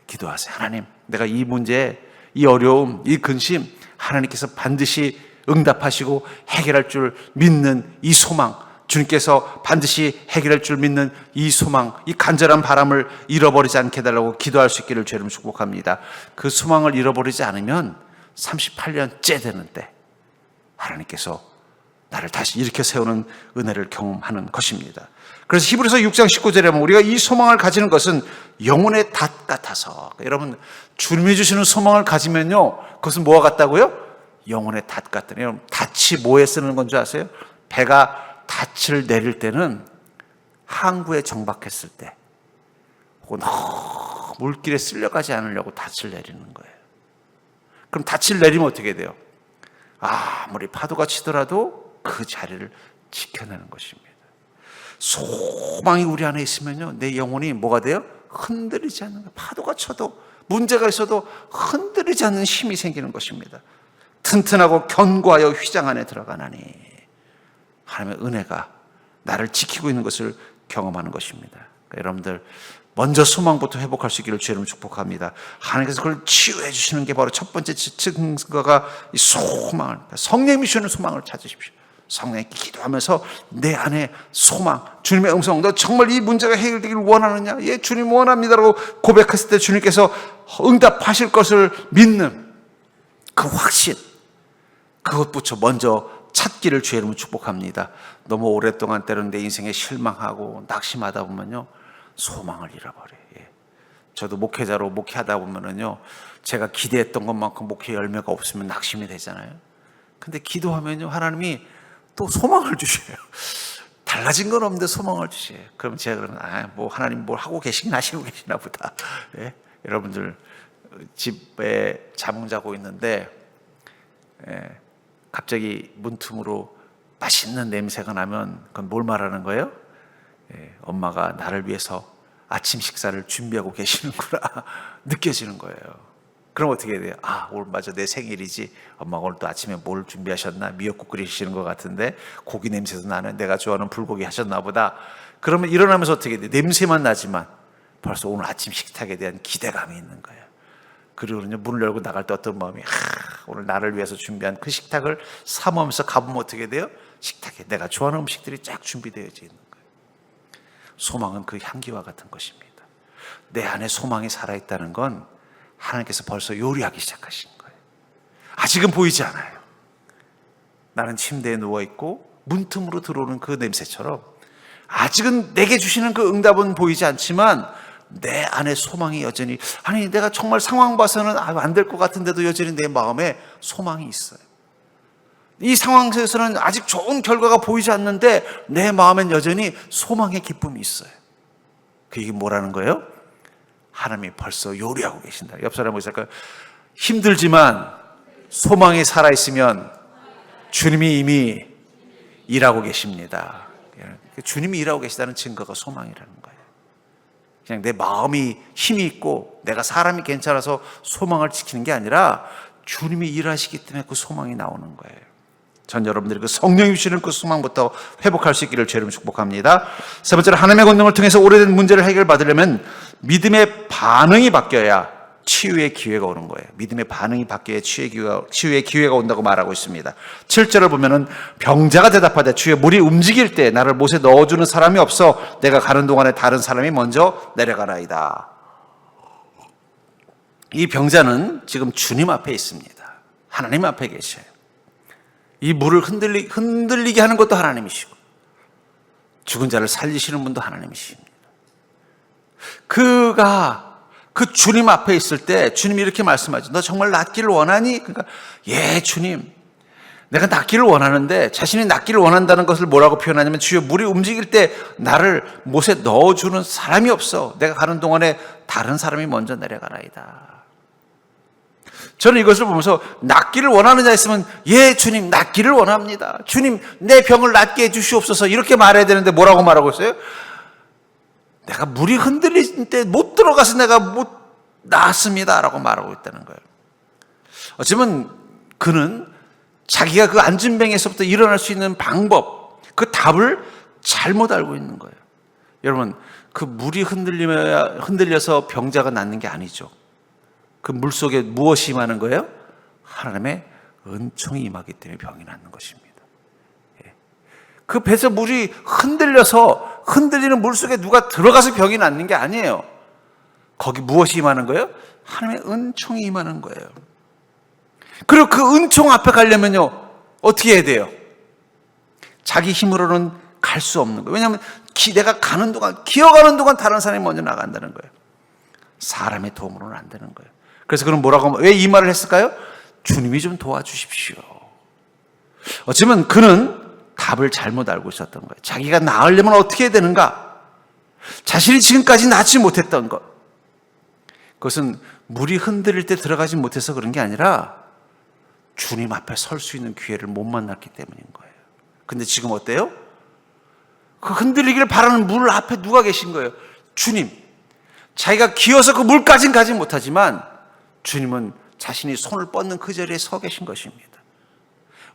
기도하세요. 하나님, 내가 이 문제, 이 어려움, 이 근심 하나님께서 반드시 응답하시고 해결할 줄 믿는 이 소망, 주님께서 반드시 해결할 줄 믿는 이 소망, 이 간절한 바람을 잃어버리지 않게 해달라고 기도할 수 있기를 주님 축복합니다. 그 소망을 잃어버리지 않으면 38년째 되는 때 하나님께서 나를 다시 일으켜 세우는 은혜를 경험하는 것입니다. 그래서 히브리서 6장 19절에 보면 우리가 이 소망을 가지는 것은 영혼의 닷 같아서, 여러분 주님이 주시는 소망을 가지면요, 그것은 뭐와 같다고요? 영혼의 닷 같다는. 여러분 닷이 뭐에 쓰는 건 줄 아세요? 배가 닻을 내릴 때는 항구에 정박했을 때 혹은 물길에 쓸려가지 않으려고 닻을 내리는 거예요. 그럼 닻을 내리면 어떻게 돼요? 아무리 파도가 치더라도 그 자리를 지켜내는 것입니다. 소망이 우리 안에 있으면요, 내 영혼이 뭐가 돼요? 흔들리지 않는 거예요. 파도가 쳐도 문제가 있어도 흔들리지 않는 힘이 생기는 것입니다. 튼튼하고 견고하여 휘장 안에 들어가나니 하나님의 은혜가 나를 지키고 있는 것을 경험하는 것입니다. 그러니까 여러분들 먼저 소망부터 회복할 수 있기를 주님 축복합니다. 하나님께서 그걸 치유해 주시는 게 바로 첫 번째 증거가 이 소망을, 성령님이 주시는 소망을 찾으십시오. 성령님께 기도하면서 내 안에 소망, 주님의 음성, 너 정말 이 문제가 해결되기를 원하느냐? 예, 주님 원합니다라고 고백했을 때 주님께서 응답하실 것을 믿는 그 확신, 그것부터 먼저 찾기를 주의 이름으로 축복합니다. 너무 오랫동안 때로는 내 인생에 실망하고 낙심하다 보면요, 소망을 잃어버려요. 예. 저도 목회자로 목회하다 보면은요, 제가 기대했던 것만큼 목회 열매가 없으면 낙심이 되잖아요. 근데 기도하면요, 하나님이 또 소망을 주셔요. 달라진 건 없는데 소망을 주셔요. 그럼 제가 그러면 뭐 하나님 뭘 하고 계시긴 하시고 계시나 보다. 예. 여러분들 집에 잠 자고 있는데 갑자기 문틈으로 맛있는 냄새가 나면 그건 뭘 말하는 거예요? 엄마가 나를 위해서 아침 식사를 준비하고 계시는구나 느껴지는 거예요. 그럼 어떻게 해야 돼요? 오늘 맞아, 내 생일이지. 엄마가 오늘 또 아침에 뭘 준비하셨나? 미역국 끓이시는 것 같은데 고기 냄새도 나는, 내가 좋아하는 불고기 하셨나 보다. 그러면 일어나면서 어떻게 돼요? 냄새만 나지만 벌써 오늘 아침 식탁에 대한 기대감이 있는 거예요. 그리고 문을 열고 나갈 때 어떤 마음이, 오늘 나를 위해서 준비한 그 식탁을 사모하면서 가보면 어떻게 돼요? 식탁에 내가 좋아하는 음식들이 쫙 준비되어져 있는 거예요. 소망은 그 향기와 같은 것입니다. 내 안에 소망이 살아있다는 건 하나님께서 벌써 요리하기 시작하신 거예요. 아직은 보이지 않아요. 나는 침대에 누워있고 문틈으로 들어오는 그 냄새처럼 아직은 내게 주시는 그 응답은 보이지 않지만 내 안에 소망이 여전히, 아니 내가 정말 상황 봐서는 안 될 것 같은데도 여전히 내 마음에 소망이 있어요. 이 상황에서는 아직 좋은 결과가 보이지 않는데 내 마음엔 여전히 소망의 기쁨이 있어요. 그 얘기 뭐라는 거예요? 하나님이 벌써 요리하고 계신다. 옆 사람 보실까요? 힘들지만 소망이 살아있으면 주님이 이미 일하고 계십니다. 주님이 일하고 계시다는 증거가 소망이라는 거예요. 그냥 내 마음이 힘이 있고 내가 사람이 괜찮아서 소망을 지키는 게 아니라 주님이 일하시기 때문에 그 소망이 나오는 거예요. 전 여러분들이 그 성령이 주시는 그 소망부터 회복할 수 있기를 주님 축복합니다. 세 번째로, 하나님의 권능을 통해서 오래된 문제를 해결받으려면 믿음의 반응이 바뀌어야 치유의 기회가 오는 거예요. 믿음의 반응이 바뀌어야 치유의 기회가 온다고 말하고 있습니다. 7절을 보면은 병자가 대답하되 주여 물이 움직일 때 나를 못에 넣어주는 사람이 없어 내가 가는 동안에 다른 사람이 먼저 내려가나이다. 이 병자는 지금 주님 앞에 있습니다. 하나님 앞에 계셔요. 이 물을 흔들리게 하는 것도 하나님이시고 죽은 자를 살리시는 분도 하나님이십니다. 그가 그 주님 앞에 있을 때 주님이 이렇게 말씀하죠. 너 정말 낫기를 원하니? 그러니까 예 주님, 내가 낫기를 원하는데, 자신이 낫기를 원한다는 것을 뭐라고 표현하냐면 주여 물이 움직일 때 나를 못에 넣어주는 사람이 없어 내가 가는 동안에 다른 사람이 먼저 내려가나이다. 저는 이것을 보면서 낫기를 원하는 자 있으면 예 주님 낫기를 원합니다. 주님 내 병을 낫게 해주시옵소서 이렇게 말해야 되는데 뭐라고 말하고 있어요? 내가 물이 흔들릴 때 못 들어가서 내가 못 나았습니다 라고 말하고 있다는 거예요. 어쩌면 그는 자기가 그 안진뱅에서부터 일어날 수 있는 방법, 그 답을 잘못 알고 있는 거예요. 여러분, 그 물이 흔들려서 병자가 낫는 게 아니죠. 그 물 속에 무엇이 임하는 거예요? 하나님의 은총이 임하기 때문에 병이 낫는 것입니다. 그 배에서 물이 흔들리는 물 속에 누가 들어가서 병이 낫는 게 아니에요. 거기 무엇이 임하는 거예요? 하나님의 은총이 임하는 거예요. 그리고 그 은총 앞에 가려면요, 어떻게 해야 돼요? 자기 힘으로는 갈 수 없는 거예요. 왜냐하면 내가 기어가는 동안 다른 사람이 먼저 나간다는 거예요. 사람의 도움으로는 안 되는 거예요. 그래서 그는 왜 이 말을 했을까요? 주님이 좀 도와주십시오. 어쩌면 그는 답을 잘못 알고 있었던 거예요. 자기가 나으려면 어떻게 해야 되는가? 자신이 지금까지 낫지 못했던 것. 그것은 물이 흔들릴 때 들어가지 못해서 그런 게 아니라 주님 앞에 설 수 있는 기회를 못 만났기 때문인 거예요. 근데 지금 어때요? 그 흔들리기를 바라는 물 앞에 누가 계신 거예요? 주님. 자기가 기어서 그 물까지는 가지 못하지만 주님은 자신이 손을 뻗는 그 자리에 서 계신 것입니다.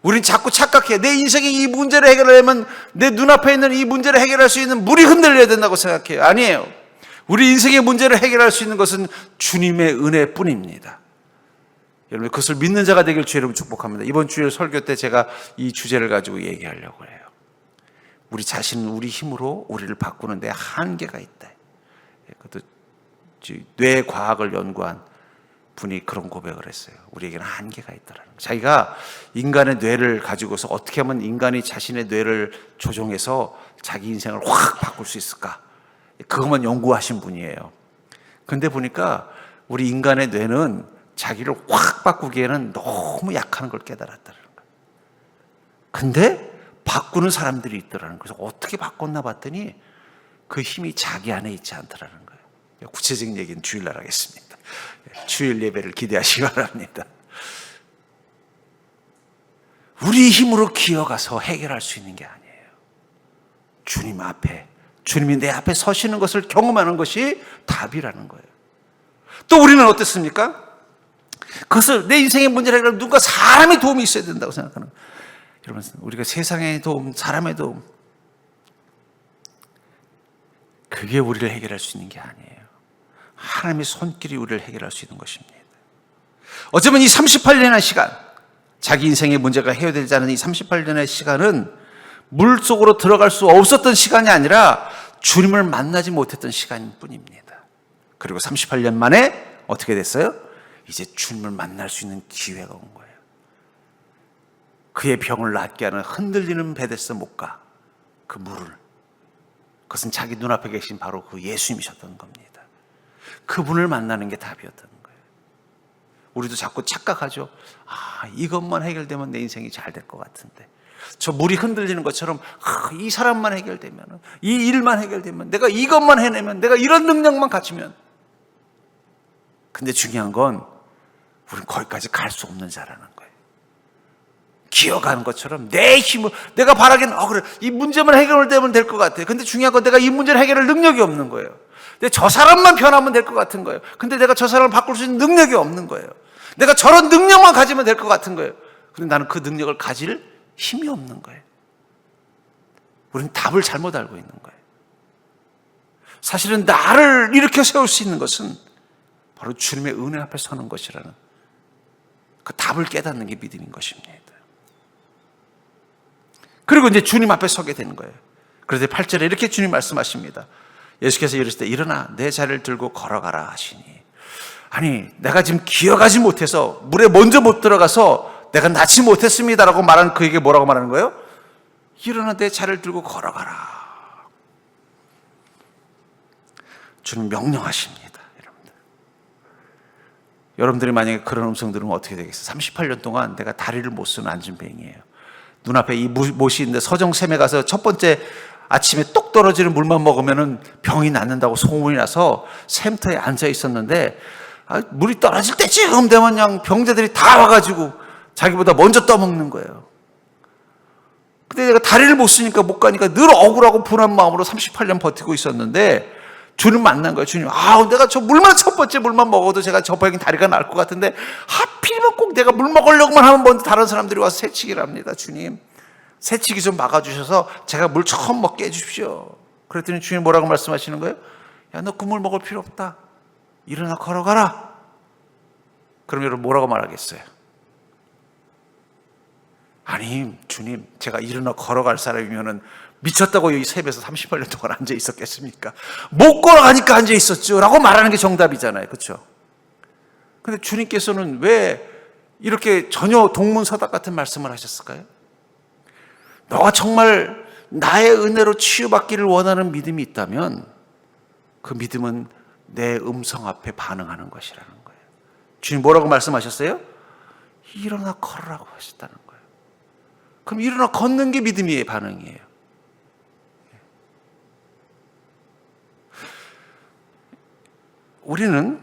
우린 자꾸 착각해. 내 인생의 이 문제를 해결하려면 내 눈앞에 있는 이 문제를 해결할 수 있는 물이 흔들려야 된다고 생각해요. 아니에요. 우리 인생의 문제를 해결할 수 있는 것은 주님의 은혜뿐입니다. 여러분, 그것을 믿는 자가 되길 주의 이름으로 축복합니다. 이번 주일 설교 때 제가 이 주제를 가지고 얘기하려고 해요. 우리 자신은 우리 힘으로 우리를 바꾸는 데 한계가 있다. 그것도 뇌과학을 연구한 분이 그런 고백을 했어요. 우리에게는 한계가 있다라는 거예요. 자기가 인간의 뇌를 가지고서 어떻게 하면 인간이 자신의 뇌를 조종해서 자기 인생을 확 바꿀 수 있을까? 그것만 연구하신 분이에요. 근데 보니까 우리 인간의 뇌는 자기를 확 바꾸기에는 너무 약한 걸 깨달았다는 거예요. 근데 바꾸는 사람들이 있더라는 거예요. 그래서 어떻게 바꿨나 봤더니 그 힘이 자기 안에 있지 않더라는 거예요. 구체적인 얘기는 주일날 하겠습니다. 주일 예배를 기대하시기 바랍니다. 우리 힘으로 기어가서 해결할 수 있는 게 아니에요. 주님 앞에, 주님이 내 앞에 서시는 것을 경험하는 것이 답이라는 거예요. 또 우리는 어떻습니까? 그것을 내 인생의 문제를 해결하면 누군가 사람의 도움이 있어야 된다고 생각하는 거예요. 여러분, 우리가 세상의 도움, 사람의 도움, 그게 우리를 해결할 수 있는 게 아니에요. 하나님의 손길이 우리를 해결할 수 있는 것입니다. 어쩌면 이 38년의 시간, 자기 인생의 문제가 해결되지 않은 이 38년의 시간은 물 속으로 들어갈 수 없었던 시간이 아니라 주님을 만나지 못했던 시간일 뿐입니다. 그리고 38년 만에 어떻게 됐어요? 이제 주님을 만날 수 있는 기회가 온 거예요. 그의 병을 낫게 하는 흔들리는 베데스다 목가, 그 물을, 그것은 자기 눈앞에 계신 바로 그 예수님이셨던 겁니다. 그분을 만나는 게 답이었던 거예요. 우리도 자꾸 착각하죠. 이것만 해결되면 내 인생이 잘 될 것 같은데, 저 물이 흔들리는 것처럼 이 사람만 해결되면, 이 일만 해결되면, 내가 이것만 해내면, 내가 이런 능력만 갖추면. 근데 중요한 건 우리는 거기까지 갈 수 없는 자라는 거예요. 기어가는 것처럼 내 힘을, 내가 바라기는 그래, 이 문제만 해결되면 될 것 같아요. 근데 중요한 건 내가 이 문제를 해결할 능력이 없는 거예요. 근데 저 사람만 변하면 될 것 같은 거예요. 근데 내가 저 사람을 바꿀 수 있는 능력이 없는 거예요. 내가 저런 능력만 가지면 될 것 같은 거예요. 근데 나는 그 능력을 가질 힘이 없는 거예요. 우리는 답을 잘못 알고 있는 거예요. 사실은 나를 일으켜 세울 수 있는 것은 바로 주님의 은혜 앞에 서는 것이라는 그 답을 깨닫는 게 믿음인 것입니다. 그리고 이제 주님 앞에 서게 되는 거예요. 그래서 8절에 이렇게 주님 말씀하십니다. 예수께서 이르시되 일어나 내 자리를 들고 걸어가라 하시니. 아니, 내가 지금 기어가지 못해서 물에 먼저 못 들어가서 내가 낫지 못했습니다라고 말하는 그에게 뭐라고 말하는 거예요? 일어나 내 자리를 들고 걸어가라. 주님 명령하십니다. 여러분들이 만약에 그런 음성 들으면 어떻게 되겠어요? 38년 동안 내가 다리를 못 쓰는 안진뱅이에요. 눈앞에 이 못이 있는데 서정샘에 가서 첫 번째 아침에 똑 떨어지는 물만 먹으면 병이 낫는다고 소문이 나서 샘터에 앉아 있었는데 물이 떨어질 때쯤 되면 그냥 병자들이 다 와가지고 자기보다 먼저 떠먹는 거예요. 근데 내가 다리를 못 쓰니까 못 가니까 늘 억울하고 분한 마음으로 38년 버티고 있었는데 주님 만난 거예요. 주님, 내가 저 물만 첫 번째 물만 먹어도 제가 저 병이 다리가 날 것 같은데 하필이면 꼭 내가 물 먹으려고만 하면 먼저 다른 사람들이 와서 새치기를 합니다. 주님, 새치기 좀 막아주셔서 제가 물 처음 먹게 해주십시오. 그랬더니 주님 뭐라고 말씀하시는 거예요? 야, 너 그 물 먹을 필요 없다. 일어나 걸어가라. 그럼 여러분 뭐라고 말하겠어요? 아니 주님, 제가 일어나 걸어갈 사람이면은 미쳤다고 여기 셉에서 38년 동안 앉아 있었겠습니까? 못 걸어가니까 앉아 있었죠 라고 말하는 게 정답이잖아요. 그렇죠? 근데 주님께서는 왜 이렇게 전혀 동문서답 같은 말씀을 하셨을까요? 너가 정말 나의 은혜로 치유받기를 원하는 믿음이 있다면 그 믿음은 내 음성 앞에 반응하는 것이라는 거예요. 주님 뭐라고 말씀하셨어요? 일어나 걸으라고 하셨다는 거예요. 그럼 일어나 걷는 게 믿음의 반응이에요. 우리는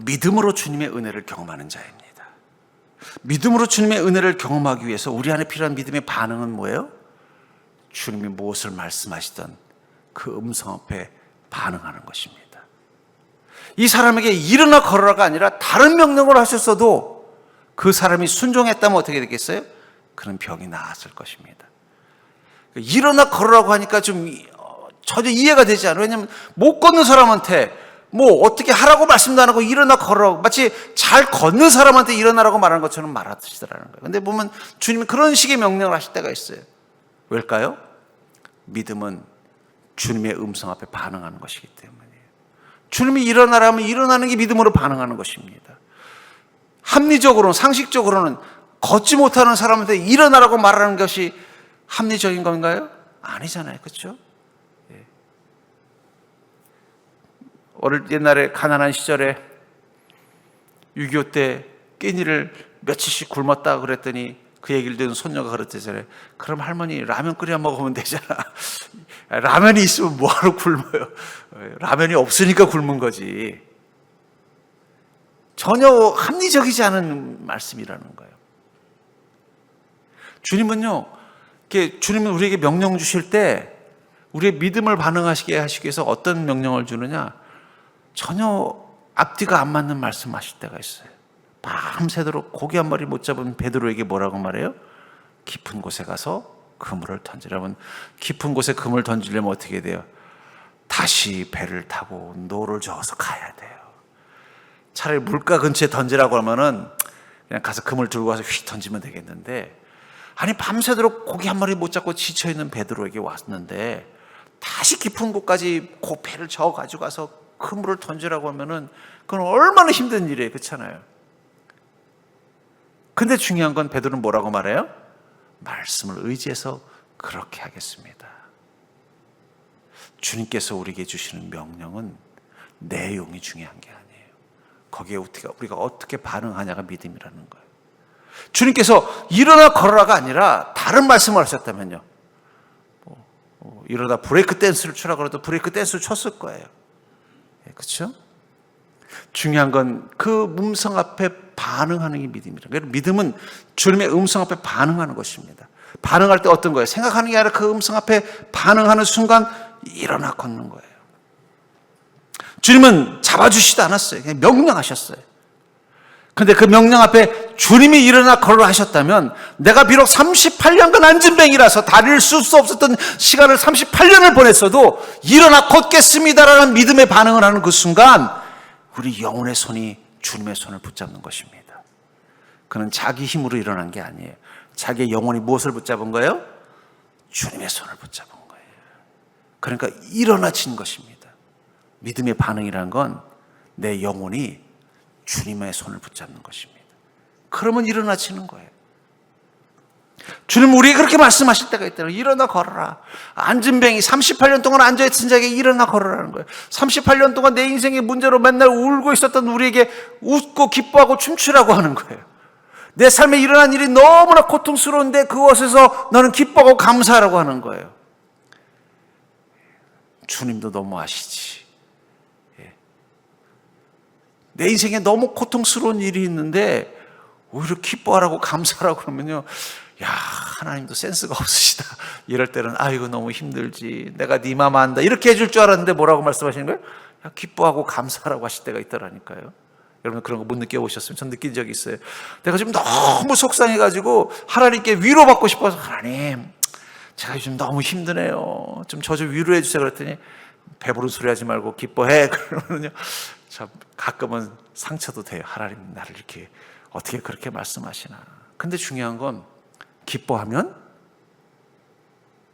믿음으로 주님의 은혜를 경험하는 자입니다. 믿음으로 주님의 은혜를 경험하기 위해서 우리 안에 필요한 믿음의 반응은 뭐예요? 주님이 무엇을 말씀하시던 그 음성 앞에 반응하는 것입니다. 이 사람에게 일어나 걸어라가 아니라 다른 명령을 하셨어도 그 사람이 순종했다면 어떻게 되겠어요? 그는 병이 나았을 것입니다. 일어나 걸으라고 하니까 좀 전혀 이해가 되지 않아요. 왜냐하면 못 걷는 사람한테 뭐 어떻게 하라고 말씀도 안 하고 일어나 걸으라고, 마치 잘 걷는 사람한테 일어나라고 말하는 것처럼 말하시더라는 거예요. 근데 보면 주님이 그런 식의 명령을 하실 때가 있어요. 왜일까요? 믿음은 주님의 음성 앞에 반응하는 것이기 때문이에요. 주님이 일어나라면 일어나는 게 믿음으로 반응하는 것입니다. 합리적으로는, 상식적으로는 걷지 못하는 사람한테 일어나라고 말하는 것이 합리적인 건가요? 아니잖아요. 그렇죠? 옛날에 가난한 시절에 6.25 때 끼니를 며칠씩 굶었다 그랬더니 그 얘기를 듣는 손녀가 그랬대잖아요. 그럼 할머니 라면 끓여 먹으면 되잖아. 라면이 있으면 뭐하러 굶어요? 라면이 없으니까 굶은 거지. 전혀 합리적이지 않은 말씀이라는 거예요. 주님은요, 주님은 우리에게 명령 주실 때 우리의 믿음을 반응하시게 하시기 위해서 어떤 명령을 주느냐? 전혀 앞뒤가 안 맞는 말씀하실 때가 있어요. 밤새도록 고기 한 마리 못 잡은 베드로에게 뭐라고 말해요? 깊은 곳에 가서 그물을 던지라. 여러분, 깊은 곳에 그물을 던지려면 어떻게 돼요? 다시 배를 타고 노를 저어서 가야 돼요. 차라리 물가 근처에 던지라고 하면은 그냥 가서 그물 들고 와서 휙 던지면 되겠는데, 아니 밤새도록 고기 한 마리 못 잡고 지쳐있는 베드로에게 왔는데 다시 깊은 곳까지 그 배를 저어 가지고 가서 그물을 던지라고 하면은 그건 얼마나 힘든 일이에요. 그렇잖아요. 근데 중요한 건 베드로는 뭐라고 말해요? 말씀을 의지해서 그렇게 하겠습니다. 주님께서 우리에게 주시는 명령은 내용이 중요한 게 아니에요. 거기에 우리가 어떻게 반응하냐가 믿음이라는 거예요. 주님께서 일어나 걸어라가 아니라 다른 말씀을 하셨다면요, 이러다 브레이크 댄스를 추라 그래도 브레이크 댄스를 췄을 거예요. 그렇죠? 중요한 건 그 음성 앞에 반응하는 게 믿음이다. 믿음은 주님의 음성 앞에 반응하는 것입니다. 반응할 때 어떤 거예요? 생각하는 게 아니라 그 음성 앞에 반응하는 순간 일어나 걷는 거예요. 주님은 잡아주시지 않았어요. 그냥 명령하셨어요. 그런데 그 명령 앞에 주님이 일어나 걸으라 하셨다면, 내가 비록 38년간 안진뱅이라서 다리를 쓸 수 없었던 시간을 38년을 보냈어도 일어나 걷겠습니다라는 믿음의 반응을 하는 그 순간 우리 영혼의 손이 주님의 손을 붙잡는 것입니다. 그는 자기 힘으로 일어난 게 아니에요. 자기의 영혼이 무엇을 붙잡은 거예요? 주님의 손을 붙잡은 거예요. 그러니까 일어나진 것입니다. 믿음의 반응이라는 건 내 영혼이 주님의 손을 붙잡는 것입니다. 그러면 일어나지는 거예요. 주님 우리에게 그렇게 말씀하실 때가 있다는 거예요. 일어나 걸어라. 안진뱅이 38년 동안 앉아있던 자에게 일어나 걸어라는 거예요. 38년 동안 내 인생의 문제로 맨날 울고 있었던 우리에게 웃고 기뻐하고 춤추라고 하는 거예요. 내 삶에 일어난 일이 너무나 고통스러운데 그것에서 너는 기뻐하고 감사하라고 하는 거예요. 주님도 너무 아시지. 내 인생에 너무 고통스러운 일이 있는데 오히려 기뻐하라고 감사하라고 그러면요, 야, 하나님도 센스가 없으시다. 이럴 때는 아이고 너무 힘들지, 내가 네 맘 안다, 이렇게 해줄 줄 알았는데 뭐라고 말씀하시는 거예요? 야, 기뻐하고 감사하라고 하실 때가 있더라니까요. 여러분 그런 거 못 느껴보셨으면 전 느낀 적이 있어요. 내가 지금 너무 속상해가지고 하나님께 위로받고 싶어서, 하나님 제가 요즘 너무 힘드네요, 좀 저 좀 위로해 주세요. 그랬더니 배부른 소리 하지 말고 기뻐해. 그러면요, 참 가끔은 상처도 돼요. 하나님 나를 이렇게 어떻게 그렇게 말씀하시나. 근데 중요한 건 기뻐하면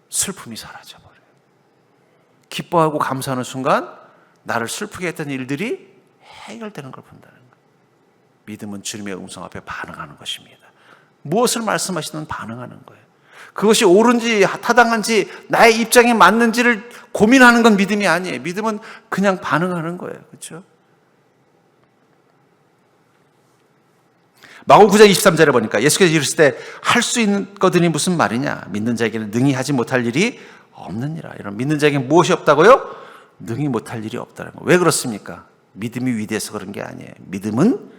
슬픔이 사라져버려요. 기뻐하고 감사하는 순간 나를 슬프게 했던 일들이 해결되는 걸 본다는 거예요. 믿음은 주님의 음성 앞에 반응하는 것입니다. 무엇을 말씀하시든 반응하는 거예요. 그것이 옳은지 타당한지 나의 입장에 맞는지를 고민하는 건 믿음이 아니에요. 믿음은 그냥 반응하는 거예요. 그렇죠? 마가복음 9장 23절에 보니까 예수께서 이르실 때 할 수 있거든이 무슨 말이냐, 믿는 자에게는 능히 하지 못할 일이 없느니라. 이런 믿는 자에게 무엇이 없다고요? 능히 못할 일이 없다는 거예요. 왜 그렇습니까? 믿음이 위대해서 그런 게 아니에요. 믿음은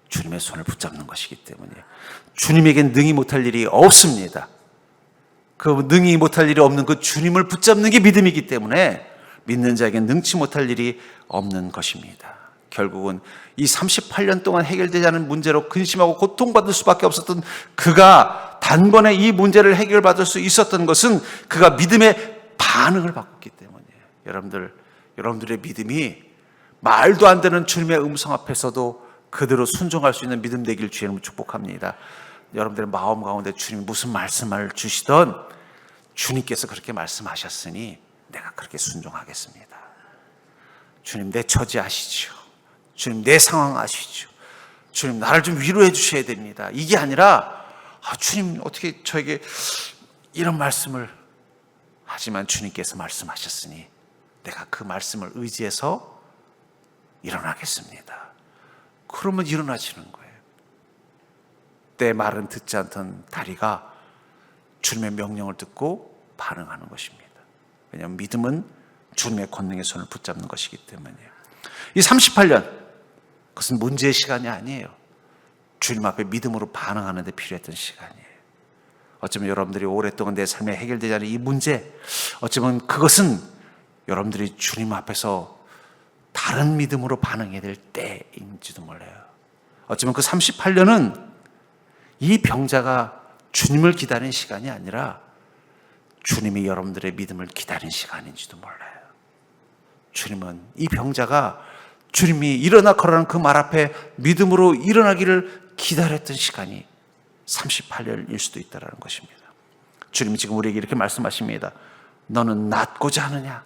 주님의 손을 붙잡는 것이기 때문이에요. 주님에겐 능히 못할 일이 없습니다. 그 능히 못할 일이 없는 그 주님을 붙잡는 게 믿음이기 때문에 믿는 자에겐 능치 못할 일이 없는 것입니다. 결국은 이 38년 동안 해결되지 않은 문제로 근심하고 고통받을 수밖에 없었던 그가 단번에 이 문제를 해결받을 수 있었던 것은 그가 믿음의 반응을 바꿨기 때문이에요. 여러분들의 믿음이 말도 안 되는 주님의 음성 앞에서도 그대로 순종할 수 있는 믿음 되길 주님을 축복합니다. 여러분들의 마음 가운데 주님이 무슨 말씀을 주시던 주님께서 그렇게 말씀하셨으니 내가 그렇게 순종하겠습니다. 주님 내 처지 아시죠? 주님 내 상황 아시죠? 주님 나를 좀 위로해 주셔야 됩니다. 이게 아니라 주님 어떻게 저에게 이런 말씀을, 하지만 주님께서 말씀하셨으니 내가 그 말씀을 의지해서 일어나겠습니다. 그러면 일어나지는 거예요. 내 말은 듣지 않던 다리가 주님의 명령을 듣고 반응하는 것입니다. 왜냐하면 믿음은 주님의 권능의 손을 붙잡는 것이기 때문이에요. 이 38년, 그것은 문제의 시간이 아니에요. 주님 앞에 믿음으로 반응하는 데 필요했던 시간이에요. 어쩌면 여러분들이 오랫동안 내 삶에 해결되지 않은 이 문제, 어쩌면 그것은 여러분들이 주님 앞에서 다른 믿음으로 반응해야 될 때인지도 몰라요. 어쩌면 그 38년은 이 병자가 주님을 기다린 시간이 아니라 주님이 여러분들의 믿음을 기다린 시간인지도 몰라요. 주님은 이 병자가 주님이 일어나 걸어라는 그 말 앞에 믿음으로 일어나기를 기다렸던 시간이 38년일 수도 있다는 것입니다. 주님이 지금 우리에게 이렇게 말씀하십니다. 너는 낫고자 하느냐?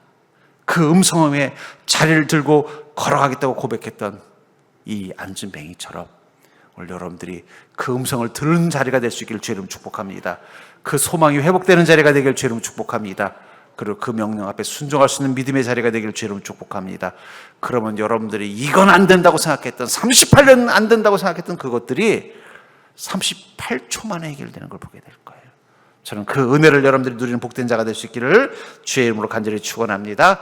그 음성에 자리를 들고 걸어가겠다고 고백했던 이 안진뱅이처럼 오늘 여러분들이 그 음성을 들은 자리가 될 수 있기를 주의 이름 축복합니다. 그 소망이 회복되는 자리가 되기를 주의 이름 축복합니다. 그리고 그 명령 앞에 순종할 수 있는 믿음의 자리가 되기를 주의 이름 축복합니다. 그러면 여러분들이 이건 안 된다고 생각했던, 38년 안 된다고 생각했던 그것들이 38초 만에 해결되는 걸 보게 될 거예요. 저는 그 은혜를 여러분들이 누리는 복된 자가 될 수 있기를 주의 이름으로 간절히 축원합니다.